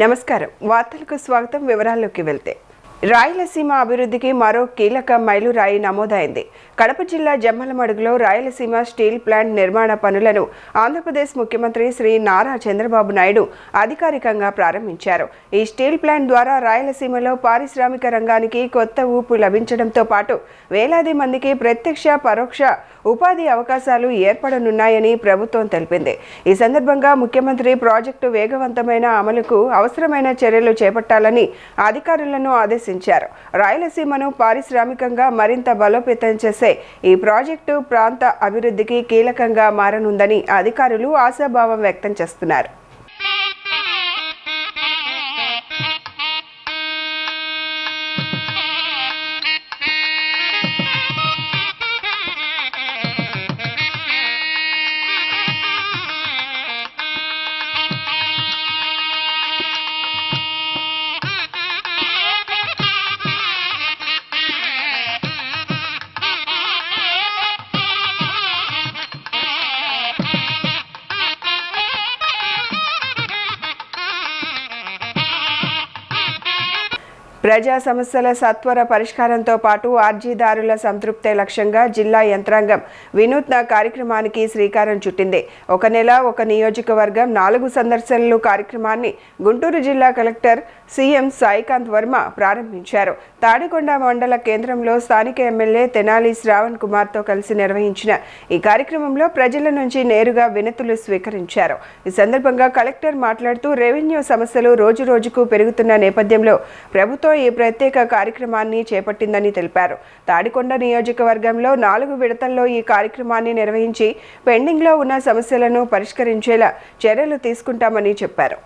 నమస్కారం. వార్తలకు స్వాగతం. వివరాల్లోకి వెళ్తే రాయలసీమ అభివృద్ధికి మరో కీలక మైలురాయి నమోదైంది. కడప జిల్లా జమ్మలమడుగులో రాయలసీమ స్టీల్ ప్లాంట్ నిర్మాణ పనులను ఆంధ్రప్రదేశ్ ముఖ్యమంత్రి శ్రీ నారా చంద్రబాబు నాయుడు అధికారికంగా ప్రారంభించారు. ఈ స్టీల్ ప్లాంట్ ద్వారా రాయలసీమలో పారిశ్రామిక రంగానికి కొత్త ఊపు లభించడంతో పాటు వేలాది మందికి ప్రత్యక్ష పరోక్ష ఉపాధి అవకాశాలు ఏర్పడనున్నాయని ప్రభుత్వం తెలిపింది. ఈ సందర్భంగా ముఖ్యమంత్రి ప్రాజెక్టు వేగవంతమైన అమలుకు అవసరమైన చర్యలు చేపట్టాలని అధికారులను ఆదేశించారు. రాయలసీమను పారిశ్రామికంగా మరింత బలోపేతం చేసే ఈ ప్రాజెక్టు ప్రాంత అభివృద్ధికి కీలకంగా మారనుందని అధికారులు ఆశాభావం వ్యక్తం చేస్తున్నారు. ప్రజా సమస్యల సత్వర పరిష్కారంతో పాటు అర్జీదారుల సంతృప్తే లక్ష్యంగా జిల్లా యంత్రాంగం వినూత్న కార్యక్రమానికి శ్రీకారం చుట్టింది. ఒక నెల ఒక నియోజకవర్గం 4 సందర్శనలు కార్యక్రమాన్ని గుంటూరు జిల్లా కలెక్టర్ సీఎం సాయికాంత్ వర్మ ప్రారంభించారు. తాడికొండ మండల కేంద్రంలో స్థానిక ఎమ్మెల్యే తెనాలి శ్రావణ్ కుమార్తో కలిసి నిర్వహించిన ఈ కార్యక్రమంలో ప్రజల నుంచి నేరుగా వినతులు స్వీకరించారు. ఈ సందర్భంగా కలెక్టర్ మాట్లాడుతూ రెవెన్యూ సమస్యలు రోజురోజుకు పెరుగుతున్న నేపథ్యంలో ప్రభుత్వం ఈ ప్రత్యేక కార్యక్రమాన్ని చేపట్టిందని తెలిపారు. తాడికొండ నియోజకవర్గంలో 4 విడతల్లో ఈ కార్యక్రమాన్ని నిర్వహించి పెండింగ్లో ఉన్న సమస్యలను పరిష్కరించేలా చర్యలు తీసుకుంటామని చెప్పారు.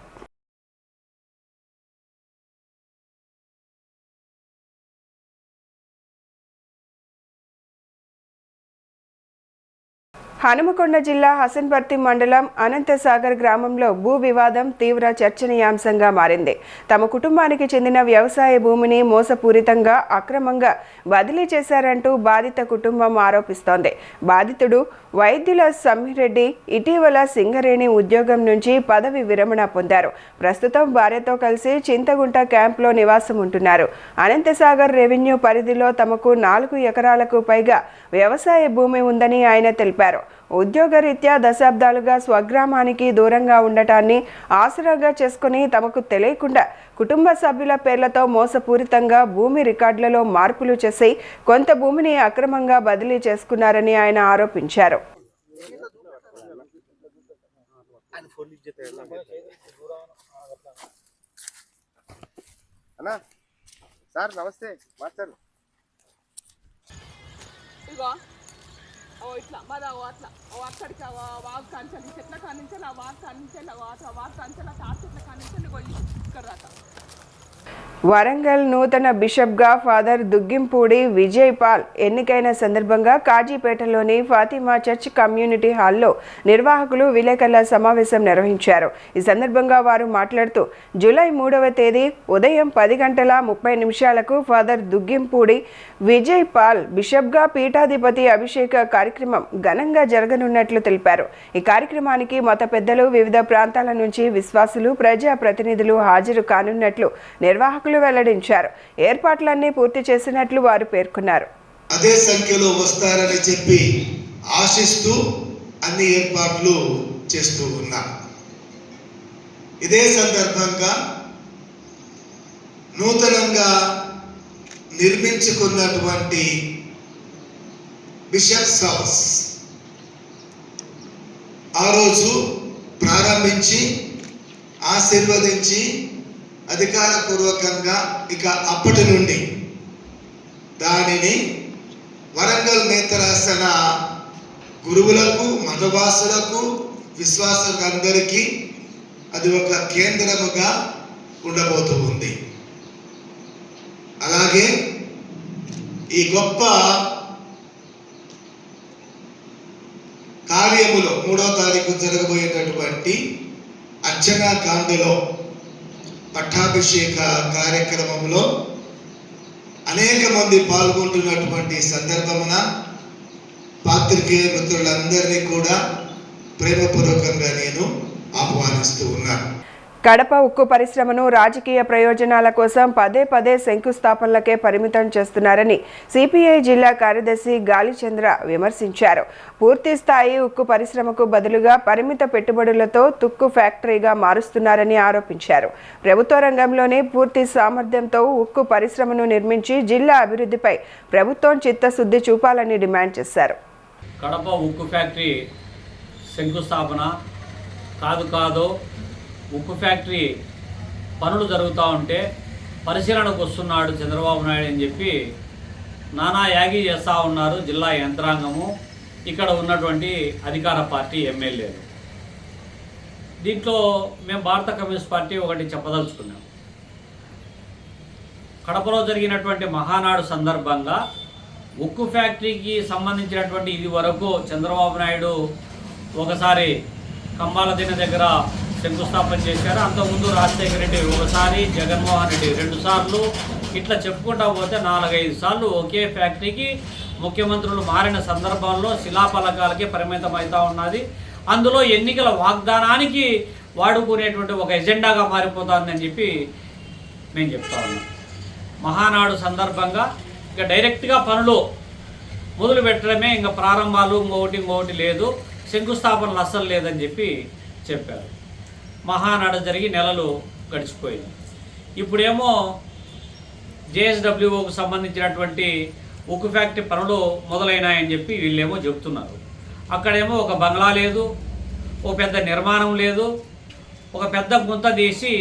హనుమకొండ జిల్లా హసన్పర్తి మండలం అనంతసాగర్ గ్రామంలో భూ వివాదం తీవ్ర చర్చనీయాంశంగా మారింది. తమ కుటుంబానికి చెందిన వ్యవసాయ భూమిని మోసపూరితంగా అక్రమంగా బదిలీ చేశారంటూ బాధిత కుటుంబం ఆరోపిస్తోంది. బాధితుడు వైద్యుల సమ్మిరెడ్డి ఇటీవల సింగరేణి ఉద్యోగం నుంచి పదవి విరమణ పొందారు. ప్రస్తుతం భార్యతో కలిసి చింతగుంట క్యాంప్లో నివాసం ఉంటున్నారు. అనంతసాగర్ రెవెన్యూ పరిధిలో తమకు 4 ఎకరాలకు పైగా వ్యవసాయ భూమి ఉందని ఆయన తెలిపారు. ఉద్యోగరీత్యా దశాబ్దాలుగా స్వగ్రామానికి దూరంగా ఉండటాన్ని ఆసరాగా చేసుకుని తమకు తెలియకుండా కుటుంబ సభ్యుల పేర్లతో మోసపూరితంగా భూమి రికార్డులలో మార్పులు చేసి కొంత భూమిని అక్రమంగా బదిలీ చేసుకున్నారని ఆయన ఆరోపించారు. ఇట్లా మాది అట్లా అక్కడికి వాగు కాంచాలి చెట్ల కానించాలి ఆ వాగు కానించాలి వాగు కాంచాలి తాటి చెట్ల కానించాలి పోయి ఇక్కడ దాకా. వరంగల్ నూతన బిషప్గా ఫాదర్ దుగ్గింపూడి విజయ్ పాల్ ఎన్నికైన సందర్భంగా కాజీపేటలోని ఫాతిమా చర్చ్ కమ్యూనిటీ హాల్లో నిర్వాహకులు విలేకరుల సమావేశం నిర్వహించారు. ఈ సందర్భంగా వారు మాట్లాడుతూ జూలై 3వ తేదీ ఉదయం 10:30 ఫాదర్ దుగ్గింపూడి విజయ్ పాల్ బిషప్గా పీఠాధిపతి అభిషేక కార్యక్రమం ఘనంగా జరగనున్నట్లు తెలిపారు. ఈ కార్యక్రమానికి మత పెద్దలు, వివిధ ప్రాంతాల నుంచి విశ్వాసులు, ప్రజా ప్రతినిధులు హాజరు కానున్నట్లు నిర్వాహకులు వెల్లడించారు. ఏర్పాట్లన్నీ పూర్తి చేసినట్లు వారు పేర్కొన్నారు. అదే సంఖ్యలో వస్తారని చెప్పి ఆశిస్తూ అన్ని ఏర్పాట్లు చేస్తూ ఉన్నాం. ఇదే సందర్భంగా నూతనంగా నిర్మించుకున్నటువంటి బిషప్స్ హౌస్ ఆ రోజు ప్రారంభించి ఆశీర్వదించి అధికారపూర్వకంగా ఇక అప్పటి నుండి దానిని వరంగల్ నేత్రాసన గురువులకు, మతవాసులకు, విశ్వాసులందరికీ అది ఒక కేంద్రముగా ఉండబోతూ ఉంది. అలాగే ఈ గొప్ప కార్యములో 3వ తారీఖు జరగబోయేటటువంటి అర్చనా కాండలో పట్టాభిషేక కార్యక్రమంలో అనేక మంది పాల్గొంటున్నటువంటి సందర్భమున పాత్రికేయ మిత్రులందరినీ కూడా ప్రేమపూర్వకంగా నేను ఆహ్వానిస్తూ ఉన్నాను. కడప ఉక్కు పరిశ్రమను రాజకీయ ప్రయోజనాల కోసం పదే పదే శంకుస్థాపనలకే పరిమితం చేస్తున్నారని సిపిఐ జిల్లా కార్యదర్శి గాలిచంద్ర విమర్శించారు. పూర్తి స్థాయి ఉక్కు పరిశ్రమకు బదులుగా పరిమిత పెట్టుబడులతో తుక్కు ఫ్యాక్టరీగా మారుస్తున్నారని ఆరోపించారు. ప్రభుత్వ రంగంలోనే పూర్తి సామర్థ్యంతో ఉక్కు పరిశ్రమను నిర్మించి జిల్లా అభివృద్ధిపై ప్రభుత్వం చిత్తశుద్ధి చూపాలని డిమాండ్ చేశారు. కడప ఉక్కు ఫ్యాక్టరీ శంకుస్థాపన కాదు ఉక్కు ఫ్యాక్టరీ పనులు జరుగుతూ ఉంటే పరిశీలనకు వస్తున్నాడు చంద్రబాబు నాయుడు అని చెప్పి నానా యాగి చేస్తూ ఉన్నారు జిల్లా యంత్రాంగము, ఇక్కడ ఉన్నటువంటి అధికార పార్టీ ఎమ్మెల్యేలు. దీంట్లో మేము భారత కమ్యూనిస్ట్ పార్టీ ఒకటి చెప్పదలుచుకున్నాం. కడపలో జరిగినటువంటి మహానాడు సందర్భంగా ఉక్కు ఫ్యాక్టరీకి సంబంధించినటువంటి ఇది వరకు చంద్రబాబు నాయుడు ఒకసారి కంబాల దిన దగ్గర శంకుస్థాపన చేశారు. అంతకుముందు రాజశేఖర రెడ్డి ఒకసారి, జగన్మోహన్ రెడ్డి 2 సార్లు, ఇట్లా చెప్పుకుంటా పోతే 4-5 సార్లు ఒకే ఫ్యాక్టరీకి ముఖ్యమంత్రులు మారిన సందర్భంలో శిలాఫలకాలకే పరిమితం అవుతూ ఉన్నది. అందులో ఎన్నికల వాగ్దానానికి వాడుకునేటువంటి ఒక ఎజెండాగా మారిపోతుందని చెప్పి మేము చెప్తా ఉన్నాం. మహానాడు సందర్భంగా ఇక డైరెక్ట్గా పనులు మొదలు పెట్టడమే, ఇంకా ప్రారంభాలు ఇంకొకటి లేదు, శంకుస్థాపనలు అస్సలు లేదని చెప్పి చెప్పారు. మహానాడు జరిగి నెలలు గడిచిపోయింది. ఇప్పుడేమో జేఎస్డబ్ల్యూఓకు సంబంధించినటువంటి ఉక్కు ఫ్యాక్టరీ పనులు మొదలైనాయని చెప్పి వీళ్ళేమో చెప్తున్నారు. అక్కడేమో ఒక బంగ్లా లేదు, ఒక పెద్ద నిర్మాణం లేదు, ఒక పెద్ద గుంత తీసి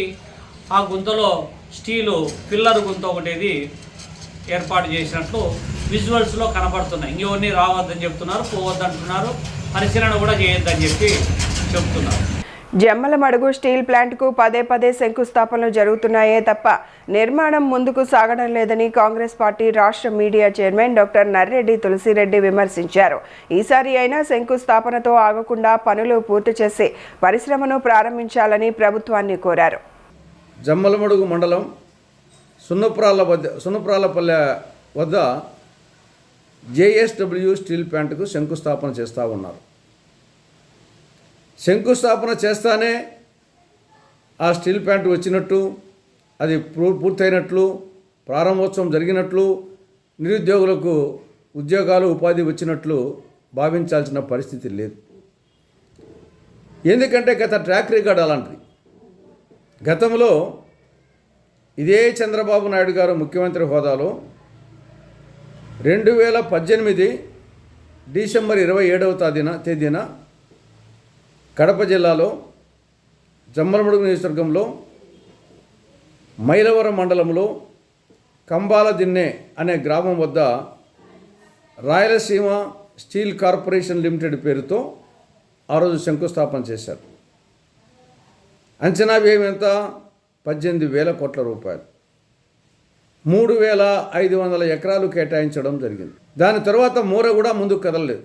ఆ గుంతలో స్టీలు పిల్లర్ గుంత ఒకటిది ఏర్పాటు చేసినట్లు విజువల్స్లో కనబడుతున్నాయి. ఇంకెవరిని రావద్దని చెప్తున్నారు, పోవద్దంటున్నారు, పరిశీలన కూడా చేయొద్దని చెప్పి చెప్తున్నారు. జమ్మలమడుగు స్టీల్ ప్లాంట్కు పదే పదే శంకుస్థాపనలు జరుగుతున్నాయే తప్ప నిర్మాణం ముందుకు సాగడం లేదని కాంగ్రెస్ పార్టీ రాష్ట్ర media chairman doctor Narreddy Tulasireddy విమర్శించారు. ఈసారి అయినా శంకుస్థాపనతో ఆగకుండా పనులు పూర్తి చేసి పరిశ్రమను ప్రారంభించాలని ప్రభుత్వాన్ని కోరారు. జమ్మలమడుగు మండలం సున్నప్రాలపల్లె వద్ద జేఎస్డబ్ల్యూ స్టీల్ ప్లాంట్కు శంకుస్థాపన చేస్తూ ఉన్నారు. శంకుస్థాపన చేస్తానే ఆ స్టీల్ ప్లాంట్ వచ్చినట్టు, అది పూర్తయినట్లు, ప్రారంభోత్సవం జరిగినట్లు, నిరుద్యోగులకు ఉద్యోగాలు ఉపాధి వచ్చినట్లు భావించాల్సిన పరిస్థితి లేదు. ఎందుకంటే గత ట్రాక్ రికార్డ్ అలాంటిది. గతంలో ఇదే చంద్రబాబు నాయుడు గారు ముఖ్యమంత్రి హోదాలో 2018 డిసెంబర్ 27వ తేదీన కడప జిల్లాలో జమ్మలమడుగు నియోజకవర్గంలో మైలవరం మండలంలో కంబాల దిన్నె అనే గ్రామం వద్ద రాయలసీమ స్టీల్ కార్పొరేషన్ లిమిటెడ్ పేరుతో ఆ రోజు శంకుస్థాపన చేశారు. అంచనా వ్యయం ఎంత? 18,000 కోట్ల రూపాయలు. 3,500 ఎకరాలు కేటాయించడం జరిగింది. దాని తర్వాత మూర కూడా ముందుకు కదలలేదు.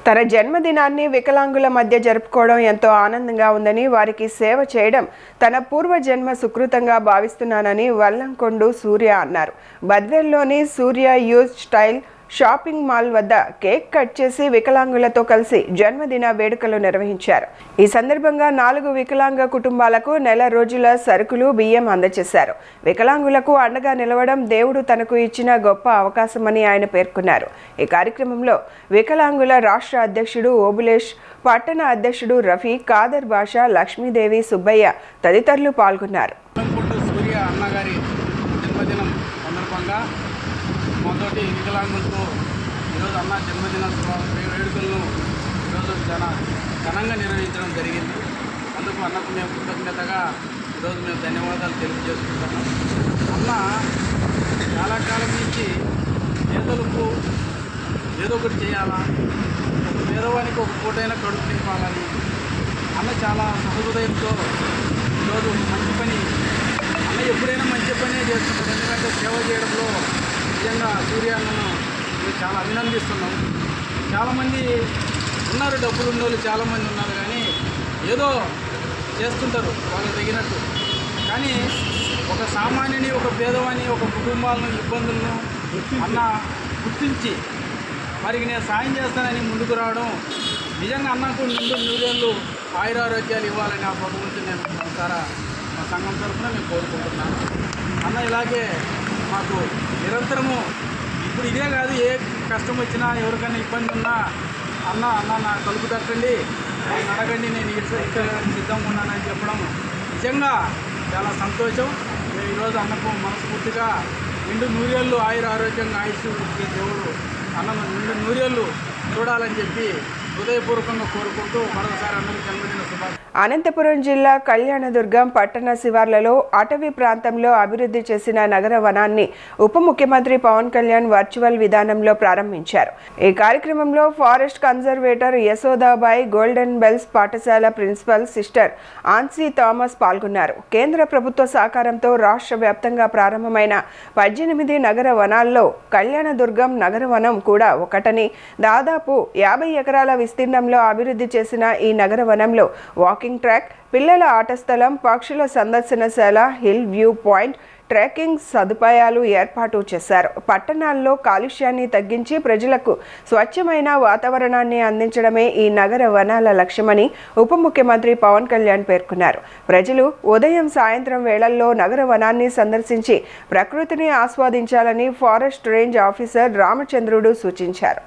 తన జన్మదినాన్ని వికలాంగుల మధ్య జరుపుకోవడం ఎంతో ఆనందంగా ఉందని, వారికి సేవ చేయడం తన పూర్వజన్మ సుకృతంగా భావిస్తున్నానని వల్లంకొండు సూర్య అన్నారు. బద్వేల్లోని సూర్య యూజ్ స్టైల్ షాపింగ్ మాల్ వద్ద కేక్ కట్ చేసి వికలాంగులతో కలిసి జన్మదిన వేడుకలు నిర్వహించారు. ఈ సందర్భంగా 4 వికలాంగ కుటుంబాలకు నెల రోజుల సరుకులు, బియ్యం అందజేశారు. వికలాంగులకు అండగా నిలవడం దేవుడు తనకు ఇచ్చిన గొప్ప అవకాశమని ఆయన పేర్కొన్నారు. ఈ కార్యక్రమంలో వికలాంగుల రాష్ట్ర అధ్యక్షుడు ఓబులేష్, పట్టణ అధ్యక్షుడు రఫీ, కాదర్ బాషా, లక్ష్మీదేవి, సుబ్బయ్య తదితరులు పాల్గొన్నారు. మొదటి వికలాంగులతో ఈరోజు అన్న జన్మదిన వేడుకలను ఈరోజు చాలా ఘనంగా నిర్వహించడం జరిగింది. అందుకు అన్నకు మేము కృతజ్ఞతగా ఈరోజు మేము ధన్యవాదాలు తెలియజేసుకుంటాము. అన్న చాలా కాలం నుంచి పేదలకు ఏదో ఒకటి చేయాలా, ఒక పేదవానికి ఒక పూటైనా కడుపు నింపాలని అన్న చాలా సహృదయంతో ఈరోజు మంచి పని, అన్న ఎప్పుడైనా మంచి పనే చేస్తుంటారు. ఎందుకంటే సేవ చేయడంలో నిజంగా సూర్య అన్నను మేము చాలా అభినందిస్తున్నాం. చాలామంది ఉన్నారు, డబ్బులు ఉన్నోళ్ళు చాలామంది ఉన్నారు, కానీ ఏదో చేస్తుంటారు వాళ్ళకి తగినట్టు. కానీ ఒక సామాన్యుని, ఒక పేదవాని, ఒక కుటుంబాలను, ఇబ్బందులను అన్న గుర్తించి వారికి నేను సాయం చేస్తానని ముందుకు రావడం నిజంగా అన్నకు 100 నూరేళ్ళు ఆయురారోగ్యాలు ఇవ్వాలని ఆ భగవంతుని నేను ఒకసారి సంఘం తరఫున నేను కోరుకుంటున్నాను. అన్న ఇలాగే మాకు నిరంతరము ఇప్పుడు ఇదే కాదు, ఏ కష్టం వచ్చినా ఎవరికైనా ఇబ్బంది ఉన్నా అన్న నా తలుపు తట్టండి, నన్ను అడగండి, నేను ఇచ్చడానికి సిద్ధంగా ఉన్నానని చెప్పడం నిజంగా చాలా సంతోషం. మేము ఈరోజు అన్నకు మనస్ఫూర్తిగా నిండు నూరేళ్ళు ఆరోగ్యంగా ఆయుష్ దేవుడు అన్నను నిండు నూరేళ్ళు చూడాలని చెప్పి హృదయపూర్వకంగా కోరుకుంటూ మరోసారి అందరికీ జన్మదిన శుభాకాంక్షలు. అనంతపురం జిల్లా కళ్యాణదుర్గం పట్టణ శివార్లలో అటవీ ప్రాంతంలో అభివృద్ధి చేసిన నగర వనాన్ని ఉప ముఖ్యమంత్రి పవన్ కళ్యాణ్ వర్చువల్ విధానంలో ప్రారంభించారు. ఈ కార్యక్రమంలో ఫారెస్ట్ కన్జర్వేటర్ యశోదాబాయి, గోల్డెన్ బెల్స్ పాఠశాల ప్రిన్సిపల్ సిస్టర్ ఆన్సీ థామస్ పాల్గొన్నారు. కేంద్ర ప్రభుత్వ సహకారంతో రాష్ట్ర వ్యాప్తంగా ప్రారంభమైన 18 నగర వనాల్లో కళ్యాణదుర్గం నగర వనం కూడా ఒకటని, దాదాపు 50 ఎకరాల విస్తీర్ణంలో అభివృద్ధి చేసిన ఈ నగర వనంలో వాకింగ్ ట్రాక్, పిల్లల ఆట స్థలం, పక్షుల సందర్శనశాల, హిల్ వ్యూ పాయింట్, ట్రెక్కింగ్ సదుపాయాలు ఏర్పాటు చేశారు. పట్టణాల్లో కాలుష్యాన్ని తగ్గించి ప్రజలకు స్వచ్ఛమైన వాతావరణాన్ని అందించడమే ఈ నగర వనాల లక్ష్యమని ఉప ముఖ్యమంత్రి పవన్ కళ్యాణ్ పేర్కొన్నారు. ప్రజలు ఉదయం సాయంత్రం వేళల్లో నగర వనాన్ని సందర్శించి ప్రకృతిని ఆస్వాదించాలని ఫారెస్ట్ రేంజ్ ఆఫీసర్ రామచంద్రుడు సూచించారు.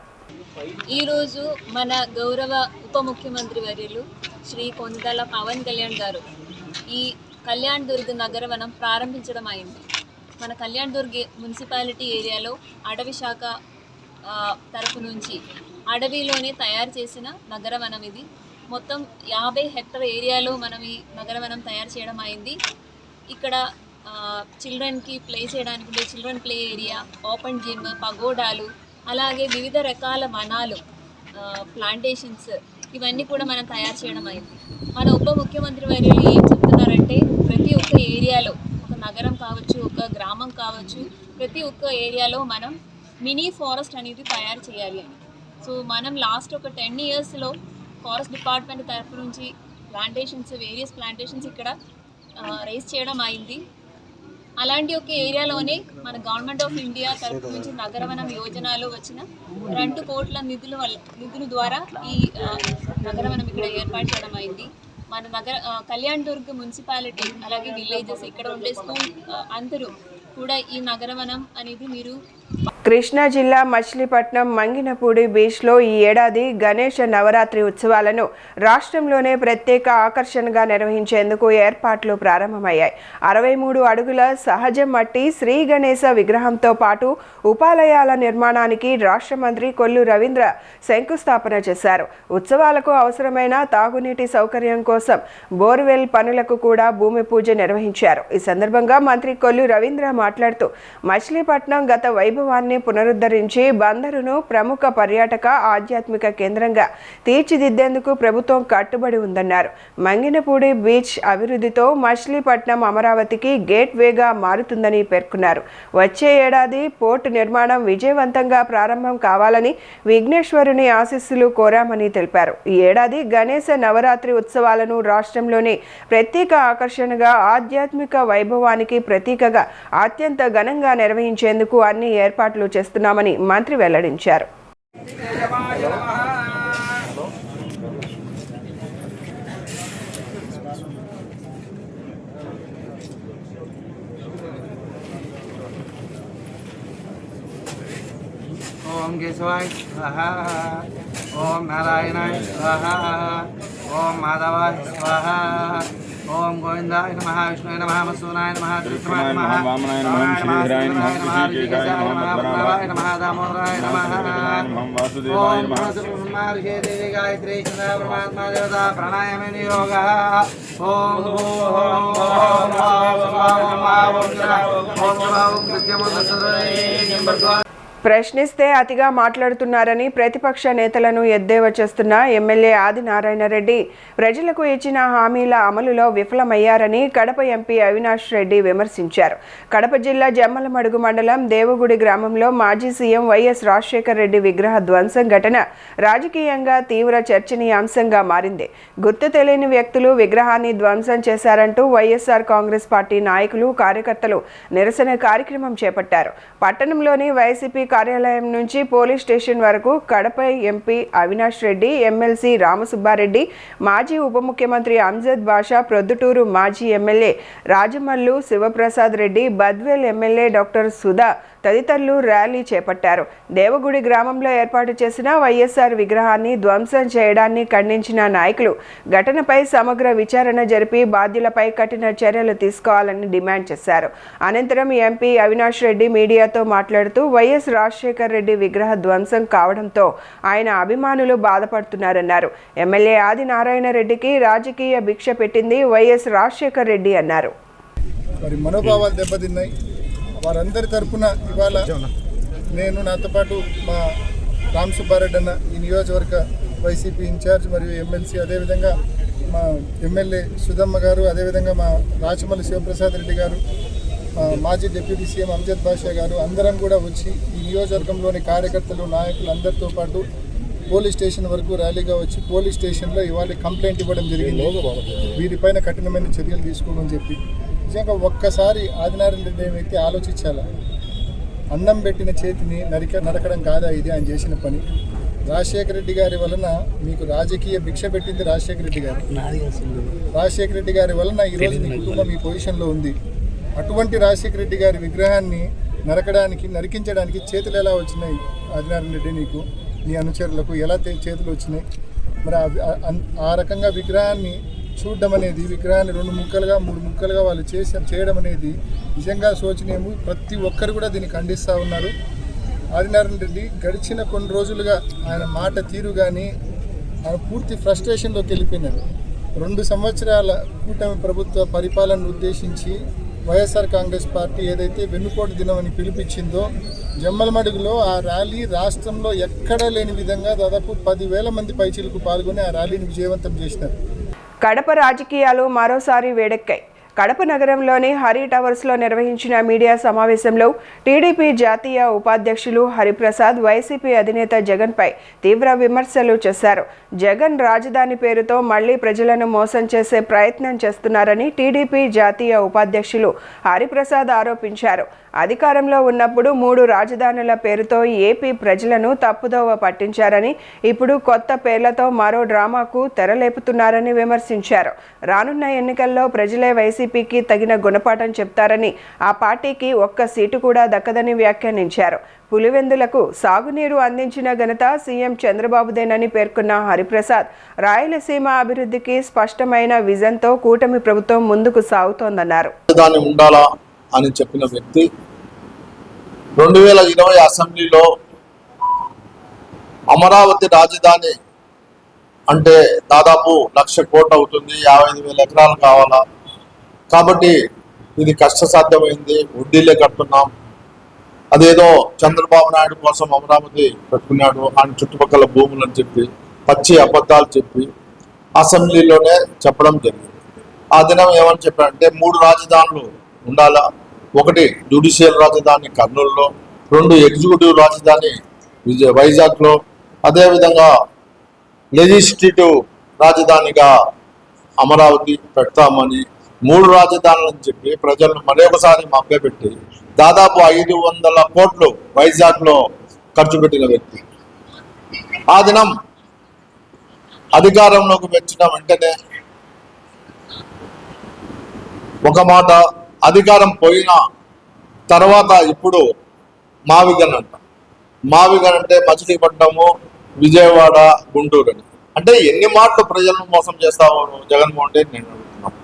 ఈరోజు మన గౌరవ ఉప ముఖ్యమంత్రి వర్యులు శ్రీ కొందల పవన్ కళ్యాణ్ గారు ఈ కళ్యాణ్ దుర్గ్ నగరవనం ప్రారంభించడం అయింది. మన కళ్యాణ్ దుర్గ్ మున్సిపాలిటీ ఏరియాలో అటవీ శాఖ తరపు నుంచి అడవిలోనే తయారు చేసిన నగరవనం ఇది. మొత్తం 50 హెక్టర్ ఏరియాలో మనం ఈ నగరవనం తయారు చేయడం అయింది. ఇక్కడ చిల్డ్రన్కి ప్లే చేయడానికి children play area, open gym, పగోడాలు, అలాగే వివిధ రకాల వనాలు, ప్లాంటేషన్స్, ఇవన్నీ కూడా మనం తయారు చేయడం అయింది. మన ఉప ముఖ్యమంత్రి వర్యులు ఏం చెప్తున్నారంటే ప్రతి ఒక్క ఏరియాలో, ఒక నగరం కావచ్చు, ఒక గ్రామం కావచ్చు, ప్రతి ఒక్క ఏరియాలో మనం మినీ ఫారెస్ట్ అనేది తయారు చేయాలి అని. సో మనం లాస్ట్ ఒక 10 ఇయర్స్లో ఫారెస్ట్ డిపార్ట్మెంట్ తరఫు నుంచి ప్లాంటేషన్స్, వేరియస్ ప్లాంటేషన్స్ ఇక్కడ రైజ్ చేయడం అయింది. అలాంటి ఒక ఏరియాలోనే మన గవర్నమెంట్ ఆఫ్ ఇండియా తరఫు నుంచి నగరవనం యోజనలో వచ్చిన 2 కోట్ల నిధుల ద్వారా ఈ నగరవనం ఇక్కడ ఏర్పాటు చేయడం అయింది. మన కళ్యాణ్ దుర్గ్ మున్సిపాలిటీ అలాగే విలేజెస్, ఇక్కడ ఉండే స్కూల్ అందరూ కూడా ఈ నగరవనం అనేది మీరు. కృష్ణా జిల్లా మచిలీపట్నం మంగినపూడి బీచ్లో ఈ ఏడాది గణేష నవరాత్రి ఉత్సవాలను రాష్ట్రంలోనే ప్రత్యేక ఆకర్షణగా నిర్వహించేందుకు ఏర్పాట్లు ప్రారంభమయ్యాయి. 63 అడుగుల సహజ మట్టి శ్రీ గణేశ విగ్రహంతో పాటు ఉపాలయాల నిర్మాణానికి రాష్ట్ర మంత్రి కొల్లు రవీంద్ర శంకుస్థాపన చేశారు. ఉత్సవాలకు అవసరమైన తాగునీటి సౌకర్యం కోసం బోర్వెల్ పనులకు కూడా భూమి పూజ నిర్వహించారు. ఈ సందర్భంగా మంత్రి కొల్లు రవీంద్ర మాట్లాడుతూ మచిలీపట్నం గత వైభవాన్ని పునరుద్ధరించి బందరును ప్రముఖ పర్యాటక ఆధ్యాత్మిక కేంద్రంగా తీర్చిదిద్దేందుకు ప్రభుత్వం కట్టుబడి ఉందన్నారు. మంగినపూడి బీచ్ అభివృద్ధితో మచిలీపట్నం అమరావతికి గేట్ వేగా మారుతుందని పేర్కొన్నారు. వచ్చే ఏడాది పోర్టు నిర్మాణం విజయవంతంగా ప్రారంభం కావాలని విఘ్నేశ్వరుని ఆశీస్సులు కోరామని తెలిపారు. ఈ ఏడాది గణేశ నవరాత్రి ఉత్సవాలను రాష్ట్రంలోని ప్రత్యేక ఆకర్షణగా, ఆధ్యాత్మిక వైభవానికి ప్రతీకగా అత్యంత ఘనంగా నిర్వహించేందుకు అన్ని ఏర్పాట్లు చేస్తున్నామని మంత్రి వెల్లడించారు. ఓం కేశవాయ స్వాహా, ఓం నారాయణాయ స్వాహా, ఓం మాధవాయ స్వాహా, ఓం గోవిందాయ నమః, విష్ణువే నమః, మసూనాయ నమః, త్రివిక్రమాయ నమః, వామనాయ నమః, శ్రీధరాయ నమః, ఋషికేశాయ నమః, భద్రాయ నమః, దామోదరాయ నమః, వాసుదేవాయ నమః, బ్రహ్మర్షి దేవి గాయత్రీ చంద్ర పరమాత్మా దేవతా ప్రాణాయామ నియోగః. ఓం ఓం ఓం ప్రశ్నిస్తే అతిగా మాట్లాడుతున్నారని ప్రతిపక్ష నేతలను ఎద్దేవా చేస్తున్న ఎమ్మెల్యే ఆదినారాయణ రెడ్డి ప్రజలకు ఇచ్చిన హామీల అమలులో విఫలమయ్యారని కడప ఎంపీ అవినాష్ రెడ్డి విమర్శించారు. కడప జిల్లా జమ్మలమడుగు మండలం దేవగుడి గ్రామంలో మాజీ సీఎం వైఎస్ రాజశేఖర రెడ్డి విగ్రహ ధ్వంసం ఘటన రాజకీయంగా తీవ్ర చర్చనీయాంశంగా మారింది. గుర్తు తెలియని వ్యక్తులు విగ్రహాన్ని ధ్వంసం చేశారంటూ వైఎస్ఆర్ కాంగ్రెస్ పార్టీ నాయకులు, కార్యకర్తలు నిరసన కార్యక్రమం చేపట్టారు. పట్టణంలోని వైసీపీ కార్యాలయం నుంచి పోలీస్ స్టేషన్ వరకు కడప ఎంపీ అవినాష్ రెడ్డి, ఎమ్మెల్సీ రామసుబ్బారెడ్డి, మాజీ ఉప ముఖ్యమంత్రి అంజద్ బాషా, ప్రొద్దుటూరు మాజీ MLA Rajamallu Sivaprasad Reddy, Badvel MLA doctor Sudha తదితరులు ర్యాలీ చేపట్టారు. దేవగుడి గ్రామంలో ఏర్పాటు చేసిన వైఎస్ఆర్ విగ్రహాన్ని ధ్వంసం చేయడాన్ని ఖండించిన నాయకులు ఘటనపై సమగ్ర విచారణ జరిపి బాధ్యులపై కఠిన చర్యలు తీసుకోవాలని డిమాండ్ చేశారు. అనంతరం ఎంపీ అవినాష్ రెడ్డి మీడియాతో మాట్లాడుతూ వైఎస్ రాజశేఖర్ రెడ్డి విగ్రహ ధ్వంసం కావడంతో ఆయన అభిమానులు బాధపడుతున్నారన్నారు. ఎమ్మెల్యే ఆదినారాయణ రెడ్డికి రాజకీయ భిక్ష పెట్టింది వైఎస్ రాజశేఖర్ రెడ్డి అన్నారు. మరి మనోభావాలు దెబ్బతిన్నాయి. వారందరి తరఫున ఇవాళ నేను, నాతో పాటు మా రామ్ సుబ్బారెడ్డి అన్న, ఈ నియోజకవర్గ వైసీపీ ఇన్ఛార్జ్ మరియు ఎమ్మెల్సీ, అదేవిధంగా మా ఎమ్మెల్యే సుధమ్మ గారు, అదేవిధంగా మా రాచమల్లి శివప్రసాద్ రెడ్డి గారు, మాజీ డిప్యూటీ సీఎం అంజద్ బాషా గారు అందరం కూడా వచ్చి ఈ నియోజకవర్గంలోని కార్యకర్తలు, నాయకులు అందరితో పాటు పోలీస్ స్టేషన్ వరకు ర్యాలీగా వచ్చి పోలీస్ స్టేషన్లో ఇవాళ కంప్లైంట్ ఇవ్వడం జరిగింది. వీరిపైన కఠినమైన చర్యలు తీసుకోమని చెప్పి. నిజంగా ఒక్కసారి ఆదినారాయణ రెడ్డి వ్యక్తి ఆలోచించాలా. అన్నం పెట్టిన చేతిని నరకడం కాదా ఇది ఆయన చేసిన పని. రాజశేఖర రెడ్డి గారి వలన మీకు రాజకీయ భిక్ష పెట్టింది రాజశేఖర రెడ్డి గారు. రాజశేఖర రెడ్డి గారి వలన ఈరోజు మీ కుటుంబం ఈ పొజిషన్లో ఉంది. అటువంటి రాజశేఖర రెడ్డి గారి విగ్రహాన్ని నరికించడానికి చేతులు ఎలా వచ్చినాయి ఆదినారాయణ రెడ్డి? నీకు, నీ అనుచరులకు ఎలా చేతులు వచ్చినాయి? మరి ఆ రకంగా విగ్రహాన్ని చూడడం అనేది, విగ్రహాన్ని 2 ముక్కలుగా 3 ముక్కలుగా వాళ్ళు చేయడం అనేది నిజంగా శోచనీయము. ప్రతి ఒక్కరు కూడా దీన్ని ఖండిస్తూ ఉన్నారు. ఆదినారాయణ రెడ్డి గడిచిన కొన్ని రోజులుగా ఆయన మాట తీరు కానీ ఆయన పూర్తి ఫ్రస్ట్రేషన్లోకి వెళ్ళిపోయినారు. 2 సంవత్సరాల కూటమి ప్రభుత్వ పరిపాలనను ఉద్దేశించి వైఎస్ఆర్ కాంగ్రెస్ పార్టీ ఏదైతే వెన్నుపోటు దినం అని పిలిపించిందో, జమ్మలమడుగులో ఆ ర్యాలీ రాష్ట్రంలో ఎక్కడా లేని విధంగా దాదాపు 10,000 మంది పైచీలకు పాల్గొని ఆ ర్యాలీని విజయవంతం చేసినారు. కడప రాజకీయాలు మరోసారి వేడెక్కాయి. కడప నగరంలోని హరి టవర్స్లో నిర్వహించిన మీడియా సమావేశంలో టీడీపీ జాతీయ ఉపాధ్యక్షులు హరిప్రసాద్ వైసీపీ అధినేత జగన్పై తీవ్ర విమర్శలు చేశారు. జగన్ రాజధాని పేరుతో మళ్లీ ప్రజలను మోసం చేసే ప్రయత్నం చేస్తున్నారని టీడీపీ జాతీయ ఉపాధ్యక్షులు హరిప్రసాద్ ఆరోపించారు. అధికారంలో ఉన్నప్పుడు 3 రాజధానుల పేరుతో ఏపీ ప్రజలను తప్పుదోవ పట్టించారని, ఇప్పుడు కొత్త పేర్లతో మరో డ్రామాకు తెరలేపుతున్నారని విమర్శించారు. రానున్న ఎన్నికల్లో ప్రజలే వైసీపీకి తగిన గుణపాఠం చెప్తారని, ఆ పార్టీకి ఒక్క సీటు కూడా దక్కదని వ్యాఖ్యానించారు. పులివెందులకు సాగునీరు అందించిన ఘనత సీఎం చంద్రబాబుదేనని పేర్కొన్న హరిప్రసాద్, రాయలసీమ అభివృద్ధికి స్పష్టమైన విజన్తో కూటమి ప్రభుత్వం ముందుకు సాగుతోందన్నారు. అని చెప్పిన వ్యక్తి 2020 అసెంబ్లీలో అమరావతి రాజధాని అంటే దాదాపు 1,00,000 కోట్లు అవుతుంది, 55,000 ఎకరాలు కావాలా, కాబట్టి ఇది కష్టసాధ్యమైంది, వడ్డీలే కడుతున్నాం, అదేదో చంద్రబాబు నాయుడు కోసం అమరావతి పెట్టుకున్నాడు ఆయన చుట్టుపక్కల భూములు అని చెప్పి పచ్చి అబద్ధాలు చెప్పి అసెంబ్లీలోనే చెప్పడం జరిగింది. ఆ దినం ఏమని చెప్పారంటే 3 రాజధానులు ఉండాలా, 1 జ్యుడిషియల్ రాజధాని కర్నూలులో, 2 ఎగ్జిక్యూటివ్ రాజధాని వైజాగ్లో, అదేవిధంగా లెజిస్లేటివ్ రాజధానిగా అమరావతి పెడతామని 3 రాజధానులని చెప్పి ప్రజలను మరొకసారి మభ్యపెట్టి దాదాపు 500 కోట్లు వైజాగ్లో ఖర్చు పెట్టిన వ్యక్తి. ఆ దినం అధికారంలోకి వచ్చిన వెంటనే ఒక మాట, అధికారం పోయిన తర్వాత ఇప్పుడు మావిగన్ అంటే మచిలీపట్నము, విజయవాడ, గుంటూరు అని. అంటే ఎన్ని మాటలు ప్రజలను మోసం చేస్తావు జగన్మోహన్ రెడ్డి నేను అడుగుతున్నాను.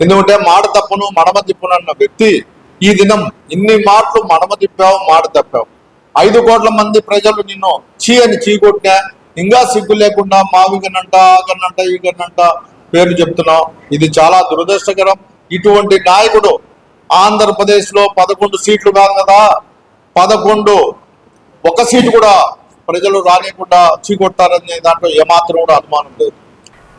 ఎందుకంటే మాట తప్పును మడమ తిప్పునన్న వ్యక్తి ఈ దినం ఇన్ని మాటలు మడమ తిప్పావు, మాట తప్పావు. 5 కోట్ల మంది ప్రజలు నిన్ను చీ అని చీకొట్టినా ఇంకా సిగ్గు లేకుండా మావిగనంట, ఆగనంట, ఈగనంట పేర్లు చెప్తున్నావు. ఇది చాలా దురదృష్టకరం. ఇటువంటి నాయకుడు ఆంధ్రప్రదేశ్లో 11 సీట్లు కాదు కదా, 11 1 సీటు కూడా ప్రజలు రాలేకుండా చీకొట్టారనే దాంట్లో ఏమాత్రం కూడా అనుమానం లేదు.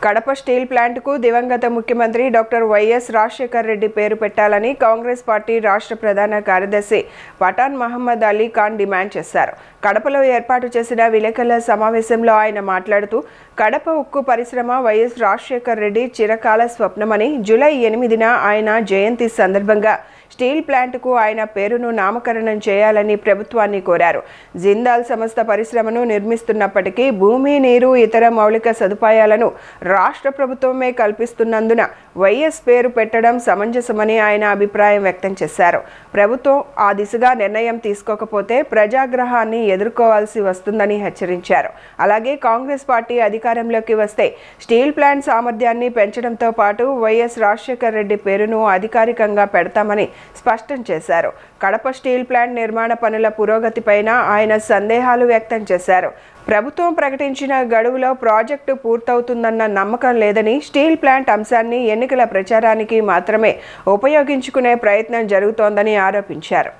కడప స్టీల్ ప్లాంట్కు దివంగత ముఖ్యమంత్రి డాక్టర్ వైఎస్ రాజశేఖర్ రెడ్డి పేరు పెట్టాలని కాంగ్రెస్ పార్టీ రాష్ట్ర ప్రధాన కార్యదర్శి పఠాన్ మహమ్మద్ అలీ ఖాన్ డిమాండ్ చేశారు. కడపలో ఏర్పాటు చేసిన విలేకరుల సమావేశంలో ఆయన మాట్లాడుతూ, కడప ఉక్కు పరిశ్రమ వైఎస్ రాజశేఖర్ రెడ్డి చిరకాల స్వప్నమని, జూలై 8న ఆయన జయంతి సందర్భంగా స్టీల్ ప్లాంట్కు ఆయన పేరును నామకరణం చేయాలని ప్రభుత్వాన్ని కోరారు. జిందాల్ సంస్థ పరిశ్రమను నిర్మిస్తున్నప్పటికీ భూమి, నీరు, ఇతర మౌలిక సదుపాయాలను రాష్ట్ర ప్రభుత్వమే కల్పిస్తున్నందున వైఎస్ పేరు పెట్టడం సమంజసమని ఆయన అభిప్రాయం వ్యక్తం చేశారు. ప్రభుత్వం ఆ దిశగా నిర్ణయం తీసుకోకపోతే ప్రజాగ్రహాన్ని ఎదుర్కోవాల్సి వస్తుందని హెచ్చరించారు. అలాగే కాంగ్రెస్ పార్టీ అధికారంలోకి వస్తే స్టీల్ ప్లాంట్ సామర్థ్యాన్ని పెంచడంతో పాటు వైఎస్ రాజశేఖర్ రెడ్డి పేరును అధికారికంగా పెడతామని స్పష్టం చేశారు. కడప స్టీల్ ప్లాంట్ నిర్మాణ పనుల పురోగతిపైన ఆయన సందేహాలు వ్యక్తం చేశారు. ప్రభుత్వం ప్రకటించిన గడువులో ప్రాజెక్టు పూర్తవుతుందన్న నమ్మకం లేదని, స్టీల్ ప్లాంట్ అంశాన్ని ఎన్నికల ప్రచారానికి మాత్రమే ఉపయోగించుకునే ప్రయత్నం జరుగుతోందని ఆరోపించారు.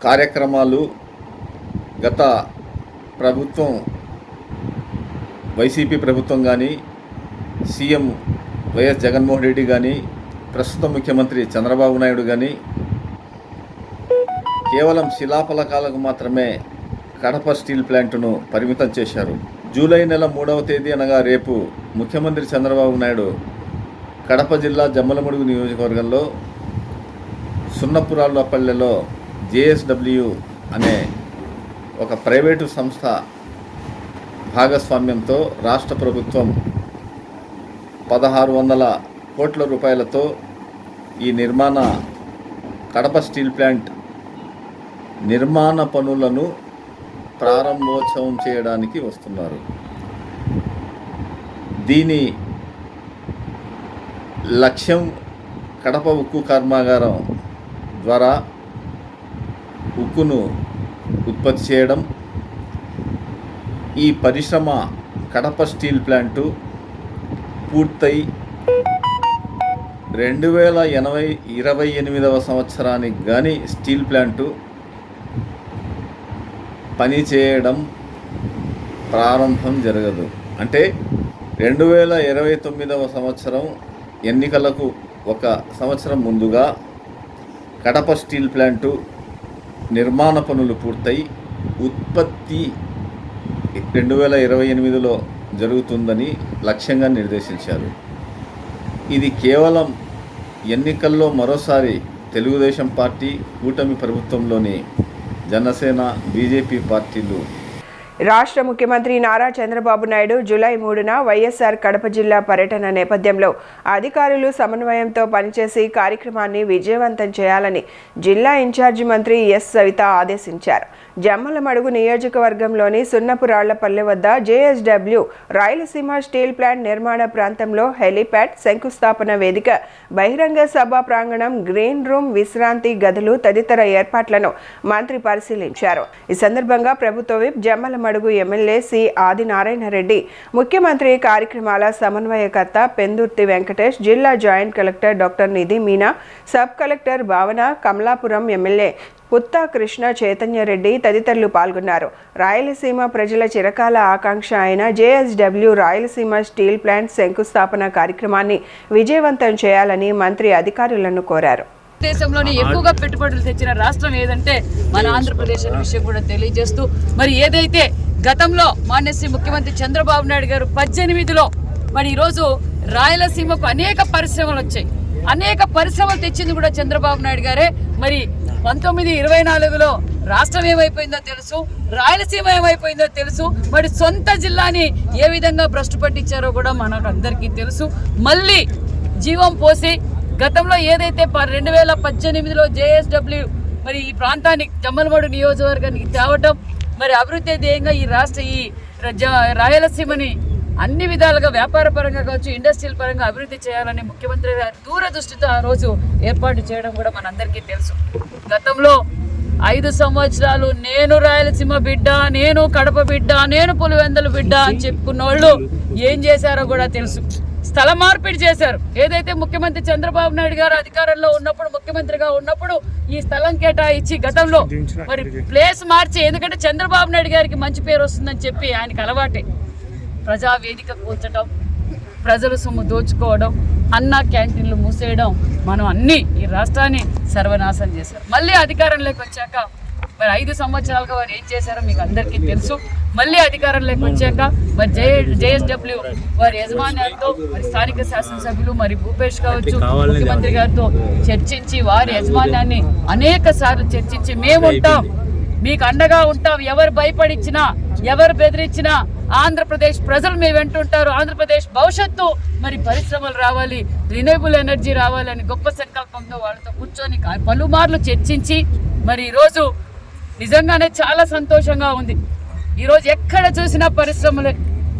కార్యక్రమాలు గత ప్రభుత్వం, వైసీపీ ప్రభుత్వం కానీ, సీఎం వైఎస్ జగన్మోహన్ రెడ్డి కానీ, ప్రస్తుత ముఖ్యమంత్రి చంద్రబాబు నాయుడు కానీ కేవలం శిలాఫలకాలకు మాత్రమే కడప స్టీల్ ప్లాంటును పరిమితం చేశారు. జూలై నెల 3వ తేదీ అనగా రేపు ముఖ్యమంత్రి చంద్రబాబు నాయుడు కడప జిల్లా జమ్మలమడుగు నియోజకవర్గంలో సున్నపురాళ్ళపల్లెలో JSW అనే ఒక ప్రైవేటు సంస్థ భాగస్వామ్యంతో రాష్ట్ర ప్రభుత్వం 1600 కోట్ల రూపాయలతో ఈ కడప స్టీల్ ప్లాంట్ నిర్మాణ పనులను ప్రారంభోత్సవం చేయడానికి వస్తున్నారు. దీని లక్ష్యం కడప ఉక్కు కర్మాగారం ద్వారా ఉక్కును ఉత్పత్తి చేయడం. ఈ పరిశ్రమ కడప స్టీల్ ప్లాంటు పూర్తయి 2028వ సంవత్సరానికి కానీ స్టీల్ ప్లాంటు పనిచేయడం ప్రారంభం జరగదు. అంటే 2029వ సంవత్సరం ఎన్నికలకు 1 సంవత్సరం ముందుగా కడప స్టీల్ ప్లాంటు నిర్మాణ పనులు పూర్తయి ఉత్పత్తి 2028లో జరుగుతుందని లక్ష్యంగా నిర్దేశించారు. ఇది కేవలం ఎన్నికల్లో మరోసారి తెలుగుదేశం పార్టీ, కూటమి ప్రభుత్వంలోని జనసేన, బీజేపీ పార్టీలు. రాష్ట్ర ముఖ్యమంత్రి నారా చంద్రబాబు నాయుడు జూలై 3న వైఎస్ఆర్ కడప జిల్లా పర్యటన నేపథ్యంలో అధికారులు సమన్వయంతో పనిచేసి కార్యక్రమాన్ని విజయవంతం చేయాలని జిల్లా ఇన్ఛార్జి మంత్రి ఎస్ సవిత ఆదేశించారు. జమ్మలమడుగు నియోజకవర్గంలోని సున్నపురాళ్లపల్లె వద్ద JSW రాయలసీమ స్టీల్ ప్లాంట్ నిర్మాణ ప్రాంతంలో హెలీప్యాడ్, శంకుస్థాపన వేదిక, బహిరంగ సభా ప్రాంగణం, గ్రీన్ రూమ్, విశ్రాంతి గదులు తదితర ఏర్పాట్లను మంత్రి పరిశీలించారు. ఈ సందర్భంగా ప్రభుత్వ whip Jammalamadugu MLA C Adinarayana Reddy, ముఖ్యమంత్రి కార్యక్రమాల సమన్వయకర్త పెందుర్తి వెంకటేష్, జిల్లా joint collector doctor Nidhi Meena, sub collector Bhavana, Kamalapuram MLA Putta Krishna Chaitanya Reddy తదితరులు పాల్గొన్నారు. రాయలసీమ ప్రజల చిరకాల ఆకాంక్ష అయిన JSW రాయలసీమ స్టీల్ ప్లాంట్ శంకుస్థాపన కార్యక్రమాన్ని విజయవంతం చేయాలని మంత్రి అధికారులను కోరారు. దేశంలోనే ఎక్కువగా పెట్టుబడులు తెచ్చిన రాష్ట్రం ఏదంటే మన ఆంధ్రప్రదేశ్ అనే విషయం కూడా తెలియజేస్తూ, మరి ఏదైతే గతంలో మాన్యశ్రీ ముఖ్యమంత్రి చంద్రబాబు నాయుడు గారు 18లో మరి ఈరోజు రాయలసీమకు అనేక పరిశ్రమలు వచ్చాయి. అనేక పరిశ్రమలు తెచ్చింది కూడా చంద్రబాబు నాయుడు గారే. మరి 1924లో రాష్ట్రం ఏమైపోయిందో తెలుసు, రాయలసీమ ఏమైపోయిందో తెలుసు. మరి సొంత జిల్లాని ఏ విధంగా భ్రష్టు పట్టించారో కూడా మనకు అందరికీ తెలుసు. మళ్ళీ జీవం పోసి గతంలో ఏదైతే 2018లో JSW మరి ఈ ప్రాంతానికి జమ్మలమడుగు నియోజకవర్గానికి తేవటం, మరి అభివృద్ధి ధ్యేయంగా ఈ రాయలసీమని అన్ని విధాలుగా వ్యాపార పరంగా కావచ్చు, ఇండస్ట్రియల్ పరంగా అభివృద్ధి చేయాలని ముఖ్యమంత్రి గారు దూరదృష్టితో ఆ రోజు ఏర్పాటు చేయడం కూడా మనందరికీ తెలుసు. గతంలో 5 సంవత్సరాలు నేను రాయలసీమ బిడ్డ, నేను కడప బిడ్డ, నేను పులివెందుల బిడ్డ అని చెప్పుకున్న వాళ్ళు ఏం చేశారో కూడా తెలుసు. స్థల మార్పిడి చేశారు. ఏదైతే ముఖ్యమంత్రి చంద్రబాబు నాయుడు గారు అధికారంలో ఉన్నప్పుడు, ముఖ్యమంత్రిగా ఉన్నప్పుడు ఈ స్థలం కేటాయించి గతంలో మరి ప్లేస్ మార్చి, ఎందుకంటే చంద్రబాబు నాయుడు గారికి మంచి పేరు వస్తుందని చెప్పి ఆయనకు అలవాటే ప్రజావేదిక కూర్చడం, ప్రజల సొమ్ము దోచుకోవడం, అన్న క్యాంటీన్లు మూసేయడం, మనం అన్నీ ఈ రాష్ట్రాన్ని సర్వనాశనం చేశారు. మళ్ళీ అధికారంలోకి వచ్చాక మరి 5 సంవత్సరాలుగా వారు ఏం చేశారో మీకు అందరికీ తెలుసు. మళ్ళీ అధికారంలోకి వచ్చాక మరి జేఎస్డబ్ల్యూ వారి యజమాన్యాలతో మరి స్థానిక శాసనసభ్యులు మరి భూపేష్ కావచ్చు ముఖ్యమంత్రి గారితో చర్చించి వారి యజమాన్యాన్ని అనేక సార్లు చర్చించి మేముంటాం, మీకు అండగా ఉంటాం, ఎవరు భయపడిచ్చినా ఎవరు బెదిరించినా ఆంధ్రప్రదేశ్ ప్రజలు మీ వెంటుంటారు, ఆంధ్రప్రదేశ్ భవిష్యత్తు మరి పరిశ్రమలు రావాలి, రిన్యూవబుల్ ఎనర్జీ రావాలని గొప్ప సంకల్పంతో వాళ్ళతో కూర్చొని పలుమార్లు చర్చించి మరి ఈరోజు నిజంగానే చాలా సంతోషంగా ఉంది. ఈరోజు ఎక్కడ చూసినా పరిశ్రమలే.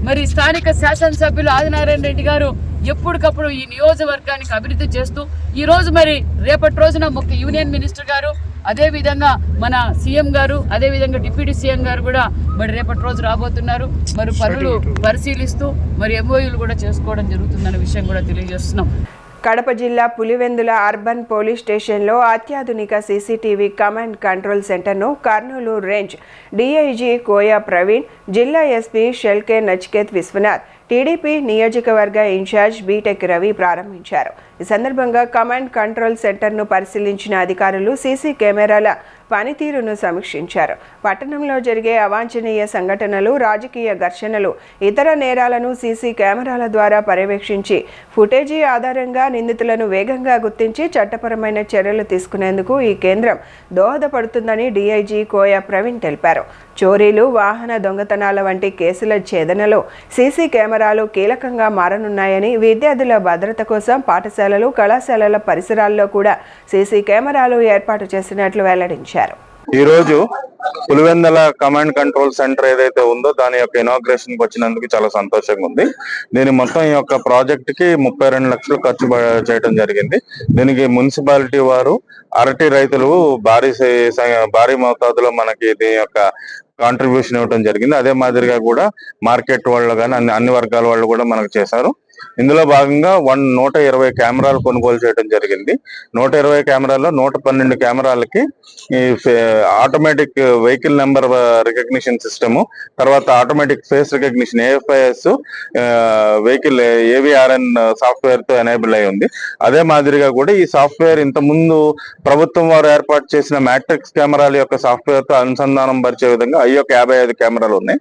మరి స్థానిక శాసనసభ్యులు ఆదినారాయణ రెడ్డి గారు ఎప్పటికప్పుడు ఈ నియోజకవర్గానికి అభివృద్ధి చేస్తూ ఈరోజు మరి రేపటి రోజున యూనియన్ మినిస్టర్ గారు, అదేవిధంగా మన సీఎం గారు, అదేవిధంగా డిప్యూటీ సీఎం గారు కూడా మరి రేపటి రోజు రాబోతున్నారు. మరి పనులు పరిశీలిస్తూ మరి ఎంఓయూలు కూడా చేసుకోవడం జరుగుతుందన్న విషయం కూడా తెలియజేస్తున్నాం. కడప జిల్లా పులివెందుల అర్బన్ పోలీస్ స్టేషన్లో అత్యాధునిక సీసీటీవీ కమాండ్ కంట్రోల్ సెంటర్ను కర్నూలు రేంజ్ డీఐజీ కోయా ప్రవీణ్, జిల్లా ఎస్పీ షెల్కే నచికేత్ విశ్వనాథ్, టీడీపీ నియోజకవర్గ ఇన్ఛార్జ్ బీటెక్ రవి ప్రారంభించారు. ఈ సందర్భంగా కమాండ్ కంట్రోల్ సెంటర్ను పరిశీలించిన అధికారులు సీసీ కెమెరాల పనితీరును సమీక్షించారు. పట్టణంలో జరిగే అవాంఛనీయ సంఘటనలు, రాజకీయ ఘర్షణలు, ఇతర నేరాలను సీసీ కెమెరాల ద్వారా పర్యవేక్షించి ఫుటేజీ ఆధారంగా నిందితులను వేగంగా గుర్తించి చట్టపరమైన చర్యలు తీసుకునేందుకు ఈ కేంద్రం దోహదపడుతుందని డీఐజీ కోయా ప్రవీణ్ తెలిపారు. చోరీలు, వాహన దొంగతనాల వంటి కేసుల ఛేదనలో సీసీ కెమెరాలు కీలకంగా మారనున్నాయని, విద్యార్థుల భద్రత కోసం పాఠశాలలు, కళాశాలల పరిసరాల్లో కూడా సీసీ కెమెరాలు ఏర్పాటు చేసినట్లు వెల్లడించారు. ఈ రోజు పులివెందుల కమాండ్ కంట్రోల్ సెంటర్ ఏదైతే ఉందో దాని యొక్క ఇనాగ్రేషన్ కి వచ్చినందుకు చాలా సంతోషంగా ఉంది. దీని మొత్తం ఈ యొక్క ప్రాజెక్ట్ కి 32 లక్షలు ఖర్చు చేయడం జరిగింది. దీనికి మున్సిపాలిటీ వారు, అరటి రైతులు భారీ మోతాదులో మనకి దీని యొక్క కాంట్రిబ్యూషన్ ఇవ్వడం జరిగింది. అదే మాదిరిగా కూడా మార్కెట్ వాళ్ళు కానీ అన్ని వర్గాల వాళ్ళు కూడా మనకు చేశారు. ఇందులో భాగంగా 120 కెమెరాలు కొనుగోలు చేయడం జరిగింది. 120 కెమెరాల్లో 112 కెమెరాలకి ఈ automatic vehicle number recognition system, తర్వాత automatic face recognition AFIS, vehicle AVRN software తో ఎనేబుల్ అయి ఉంది. అదే మాదిరిగా కూడా ఈ సాఫ్ట్వేర్ ఇంత ముందు ప్రభుత్వం వారు ఏర్పాటు చేసిన మ్యాట్రిక్స్ కెమెరాల యొక్క సాఫ్ట్వేర్ తో అనుసంధానం పరిచే విధంగా 55 కెమెరాలు ఉన్నాయి.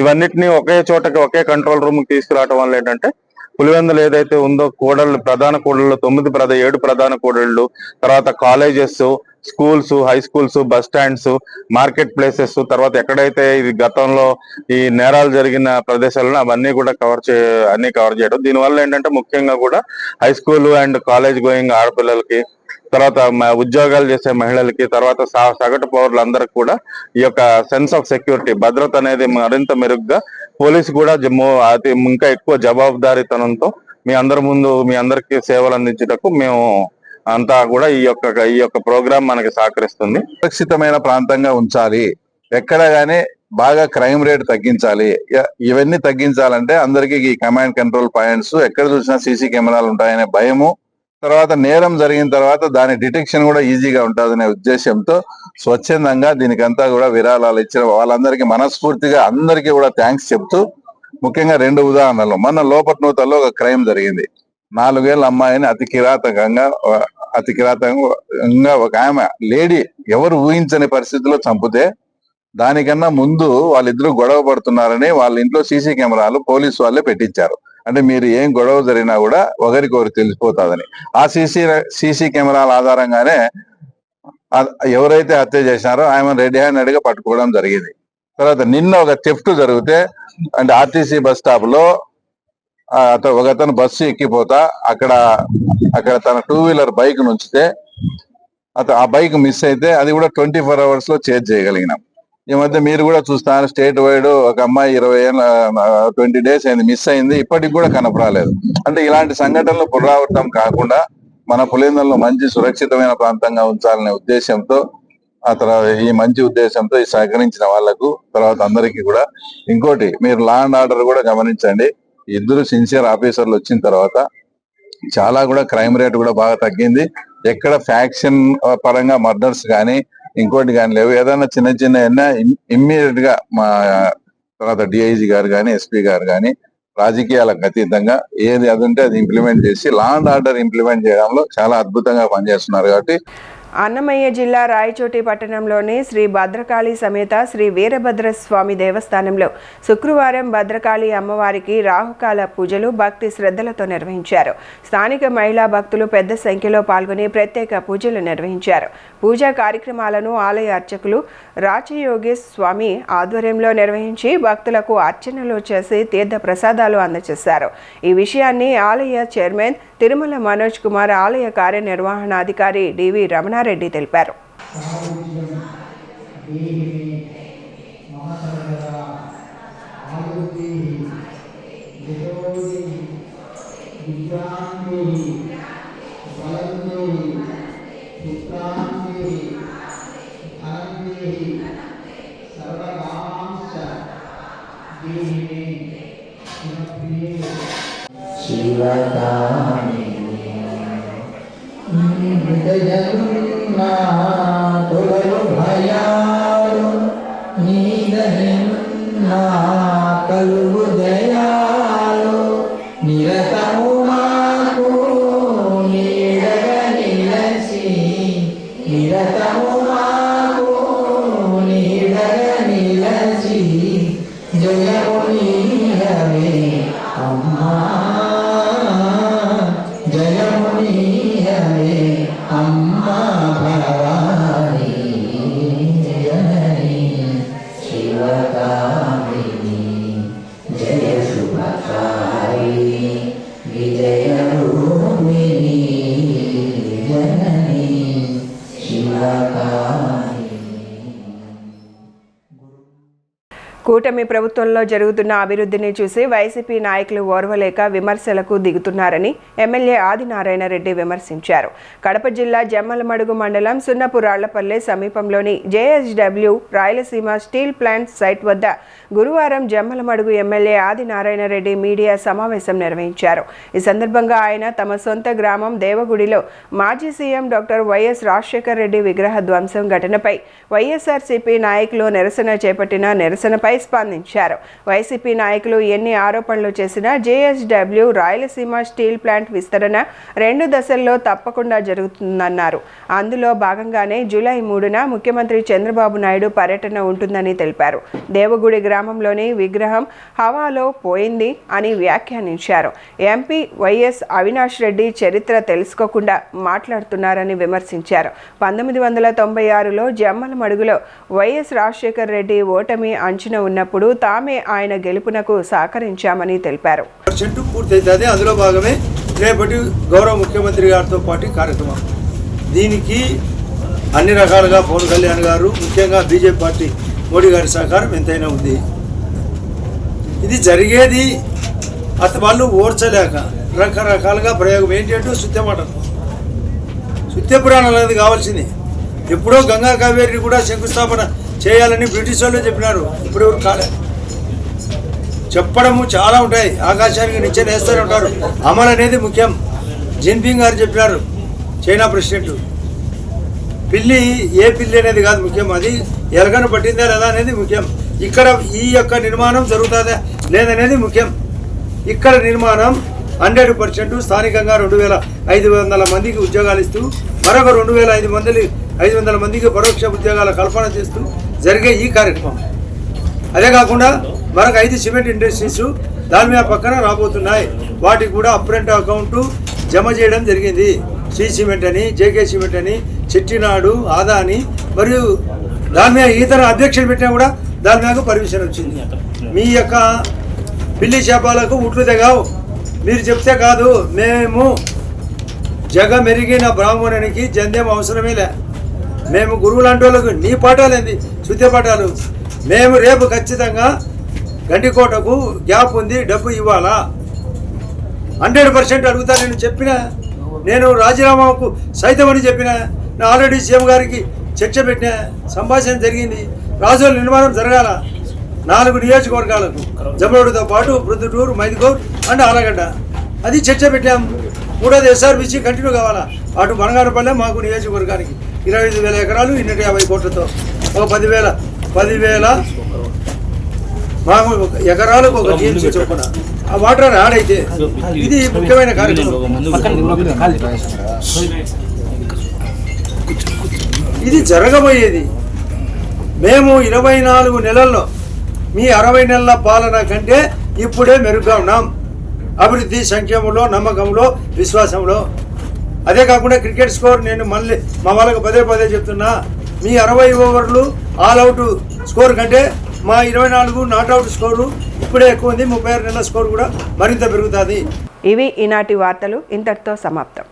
ఇవన్నిటిని ఒకే చోటకి, ఒకే కంట్రోల్ రూమ్ కి తీసుకురావడం వల్ల ఏంటంటే పులివెందులు ఏదైతే ఉందో ప్రధాన కూడళ్ళు 7 ప్రధాన కూడళ్ళు, తర్వాత colleges, schools, high schools, bus stands, market places, తర్వాత ఎక్కడైతే ఇది గతంలో ఈ నేరాలు జరిగిన ప్రదేశాలను అవన్నీ కూడా కవర్ చేయడం. దీనివల్ల ఏంటంటే ముఖ్యంగా కూడా high school and college going ఆడపిల్లలకి, తర్వాత ఉద్యోగాలు చేసే మహిళలకి, తర్వాత సగటు పౌరులందరికీ కూడా ఈ యొక్క సెన్స్ ఆఫ్ సెక్యూరిటీ, భద్రత అనేది మరింత మెరుగ్గా, పోలీసు కూడా ఇంకా ఎక్కువ జవాబుదారీతనంతో మీ అందరికీ సేవలు అందించేటకు మేము అంతా కూడా ఈ యొక్క ప్రోగ్రామ్ మనకి సహకరిస్తుంది. సురక్షితమైన ప్రాంతంగా ఉంచాలి, ఎక్కడ గానీ బాగా క్రైమ్ రేట్ తగ్గించాలి. ఇవన్నీ తగ్గించాలంటే అందరికీ ఈ కమాండ్ కంట్రోల్ పాయింట్స్, ఎక్కడ చూసినా సీసీ కెమెరాలు ఉంటాయనే భయము, తర్వాత నేరం జరిగిన తర్వాత దాని డిటెక్షన్ కూడా ఈజీగా ఉంటుందనే ఉద్దేశంతో స్వచ్ఛందంగా దీనికంతా కూడా విరాళాలు ఇచ్చిన వాళ్ళందరికీ మనస్ఫూర్తిగా అందరికీ కూడా థ్యాంక్స్ చెప్తూ, ముఖ్యంగా 2 ఉదాహరణలు. మొన్న లోపట్నూతల్లో ఒక క్రైమ్ జరిగింది. 4 ఏళ్ల అమ్మాయిని అతి కిరాతకంగా ఒక ఆమె లేడీ ఎవరు ఊహించని పరిస్థితిలో చంపితే, దానికన్నా ముందు వాళ్ళిద్దరూ గొడవ పడుతున్నారని వాళ్ళ ఇంట్లో సీసీ కెమెరాలు పోలీసు వాళ్ళే పెట్టించారు. అంటే మీరు ఏం గొడవ జరిగినా కూడా ఒకరికొకరు తెలిసిపోతుందని. ఆ సీసీ కెమెరాల ఆధారంగానే ఎవరైతే హత్య చేసినారో ఆమె రెడ్ హ్యాండెడ్ గా పట్టుకోవడం జరిగింది. తర్వాత నిన్న ఒక థెఫ్ట్ జరిగితే, అంటే ఆర్టీసీ బస్ స్టాప్ లో ఒకతను బస్సు ఎక్కిపోతా అక్కడ తన 2 వీలర్ బైక్ నుంచితే ఆ బైక్ మిస్ అయితే అది కూడా 24 hours లో చేజ్ చేయగలిగినాం. ఈ మధ్య మీరు కూడా చూస్తున్నారు, స్టేట్ వైడ్ ఒక అమ్మాయి 20 days అయింది, మిస్ అయింది, ఇప్పటికి కూడా కనపరాలేదు. అంటే ఇలాంటి సంఘటనలు పునరావృతం కాకుండా మన పులివెందులను మంచి సురక్షితమైన ప్రాంతంగా ఉంచాలనే ఉద్దేశంతో, ఆ తర్వాత ఈ మంచి ఉద్దేశంతో ఈ సహకరించిన వాళ్లకు, తర్వాత అందరికీ కూడా ఇంకోటి, మీరు లా అండ్ ఆర్డర్ కూడా గమనించండి. 2 సిన్సియర్ ఆఫీసర్లు వచ్చిన తర్వాత చాలా కూడా క్రైమ్ రేట్ కూడా బాగా తగ్గింది. ఎక్కడ ఫ్యాక్షన్ పరంగా మర్డర్స్ కానీ ఇంకోటి కానీ లేవు. ఏదైనా చిన్న ఇమ్మీడియట్ గా మా తర్వాత డిఐజీ గారు కానీ, ఎస్పీ గారు కానీ రాజకీయాలకు అతీతంగా ఏది అది ఉంటే అది ఇంప్లిమెంట్ చేసి లా అండ్ ఆర్డర్ ఇంప్లిమెంట్ చేయడంలో చాలా అద్భుతంగా పనిచేస్తున్నారు. కాబట్టి అన్నమయ్య జిల్లా రాయచోటి పట్టణంలోని శ్రీ భద్రకాళి సమేత శ్రీ వీరభద్రస్వామి దేవస్థానంలో శుక్రవారం భద్రకాళి అమ్మవారికి రాహుకాల పూజలు భక్తి శ్రద్ధలతో నిర్వహించారు. స్థానిక మహిళా భక్తులు పెద్ద సంఖ్యలో పాల్గొని ప్రత్యేక పూజలు నిర్వహించారు. పూజా కార్యక్రమాలను ఆలయ అర్చకులు రాచయోగేశ్ స్వామి ఆధ్వర్యంలో నిర్వహించి భక్తులకు అర్చనలు చేసి తీర్థ ప్రసాదాలు అందజేశారు. ఈ విషయాన్ని ఆలయ చైర్మన్ తిరుమల మనోజ్ కుమార్, ఆలయ కార్యనిర్వహణాధికారి డివి రమణారెడ్డి తెలిపారు. కూటమి ప్రభుత్వంలో జరుగుతున్న అభివృద్ధిని చూసి వైసీపీ నాయకులు ఓర్వలేక విమర్శలకు దిగుతున్నారని ఎమ్మెల్యే ఆదినారాయణ రెడ్డి విమర్శించారు. కడప జిల్లా జమ్మలమడుగు మండలం సున్నపురాళ్లపల్లె సమీపంలోని JSW Rayalaseema steel plant site వద్ద గురువారం జమ్మలమడుగు ఎమ్మెల్యే ఆదినారాయణ రెడ్డి మీడియా సమావేశం నిర్వహించారు. ఈ సందర్భంగా ఆయన తమ సొంత గ్రామం దేవగుడిలో మాజీ CM doctor YS Rajasekhar Reddy విగ్రహ ధ్వంసం ఘటనపై వైఎస్ఆర్సీపీ నాయకులు నిరసన చేపట్టిన నిరసనపై స్పందించారు. వైసీపీ నాయకులు ఎన్ని ఆరోపణలు చేసినా జేఎస్డబ్ల్యూ రాయలసీమ స్టీల్ ప్లాంట్ విస్తరణ 2 దశల్లో తప్పకుండా జరుగుతుందన్నారు. అందులో భాగంగానే జూలై 3న ముఖ్యమంత్రి చంద్రబాబు నాయుడు పర్యటన ఉంటుందని తెలిపారు. దేవగుడి గ్రామంలోని విగ్రహం హవాలో పోయింది అని వ్యాఖ్యానించారు. ఎంపీ వైఎస్ అవినాష్ రెడ్డి చరిత్ర తెలుసుకోకుండా మాట్లాడుతున్నారని విమర్శించారు. 1996లో జమ్మలమడుగులో వైఎస్ రాజశేఖర్ రెడ్డి ఓటమి అంచున ఉన్నప్పుడు తామే ఆయన గెలుపునకు సహకరించామని తెలిపారు. పూర్తయితే అందులో భాగమే రేపటి గౌరవ ముఖ్యమంత్రి గారితో పాటు కార్యక్రమం. దీనికి అన్ని రకాలుగా పవన్ కళ్యాణ్ గారు, ముఖ్యంగా బీజేపీ పార్టీ మోడీ గారి సహకారం ఎంతైనా ఉంది. ఇది జరిగేది వాళ్ళు ఓర్చలేక రకరకాలుగా ప్రయోగం ఏంటంటే సుత్య పురాణాలు అనేది కావాల్సింది. ఎప్పుడో గంగా కావేరిని కూడా శంకుస్థాపన చేయాలని బ్రిటిష్ వాళ్ళు చెప్పినారు. ఇప్పుడు ఎవరు కాలే. చెప్పడము చాలా ఉంటాయి, ఆకాశానికి నిచ్చెన వేస్తూనే ఉంటారు. అమలు అనేది ముఖ్యం. జిన్పింగ్ గారు చెప్పినారు, చైనా ప్రెసిడెంట్. పిల్లి ఏ పిల్లి అనేది కాదు ముఖ్యం, అది ఎలకను పట్టిందా లేదా అనేది ముఖ్యం. ఇక్కడ ఈ యొక్క నిర్మాణం జరుగుతుందా లేదనేది ముఖ్యం. ఇక్కడ నిర్మాణం 100% స్థానికంగా 2500 మందికి ఉద్యోగాలు ఇస్తూ మరొక 2500 మందికి పరోక్ష ఉద్యోగాల కల్పన చేస్తూ జరిగే ఈ కార్యక్రమం. అదే కాకుండా మరొక 5 సిమెంట్ ఇండస్ట్రీస్ దాని మీద పక్కన రాబోతున్నాయి. వాటికి కూడా అప్రెంట్ అకౌంట్ జమ చేయడం జరిగింది. శ్రీ సిమెంట్ అని, జేకే సిమెంట్ అని, చెట్టినాడు, ఆదాని మరియు దాని మీద ఇతర అధ్యక్షులు పెట్టినా కూడా దాని మీద పర్మిషన్ వచ్చింది. మీ యొక్క పిల్లి చేపాలకు ఉట్లు తెగావు, మీరు చెప్తే కాదు. మేము జగమెరిగిన బ్రాహ్మణునికి జంధ్యం అవసరమే లే. మేము గురువు లాంటి వాళ్ళకు నీ పాఠాలేంది శుద్ధ పాఠాలు. మేము రేపు ఖచ్చితంగా గండికోటకు గ్యాప్ ఉంది, డబ్బు ఇవ్వాలా 100% అడుగుతా. నేను రాజీనామాకు సైతం అని చెప్పిన. నేను ఆల్రెడీ సీఎం గారికి చర్చ పెట్టిన, సంభాషణ జరిగింది. రాజుల నిర్మాణం జరగాల 4 నియోజకవర్గాలకు, జమ్మలమడుగుతో పాటు ప్రొద్దుటూరు, మైదుగూరు అండ్ ఆలగడ్డ. అది చర్చ పెట్టాం. 3వ ఎస్ఆర్బీసీ కంటిన్యూ కావాలా. అటు మనగానపల్లె మాకు నియోజకవర్గానికి 25,000 ఎకరాలు 250 కోట్లతో ఒక 10,000 మాకు ఎకరాలకు ఒక టీఎంసీ చొప్పున ఆ వాటర్ యాడ్ అయితే ఇది ముఖ్యమైన కార్యక్రమం. ఇది జరగబోయేది. మేము 24 నెలల్లో మీ 60 నెలల పాలన కంటే ఇప్పుడే మెరుగ్గా ఉన్నాం. అభివృద్ధి, సంక్షేమంలో, నమ్మకంలో, విశ్వాసంలో. అదే కాకుండా క్రికెట్ స్కోర్ నేను మళ్ళీ మా వాళ్ళకు పదే చెప్తున్నా, మీ 60 ఓవర్లు ఆల్ అవుట్ స్కోర్ కంటే మా 24 నాట్అవుట్ స్కోరు ఇప్పుడే ఎక్కువ ఉంది. 36 నెలల స్కోర్ కూడా మరింత పెరుగుతుంది. ఇవి ఈనాటి వార్తలు ఇంతటితో సమాప్తం.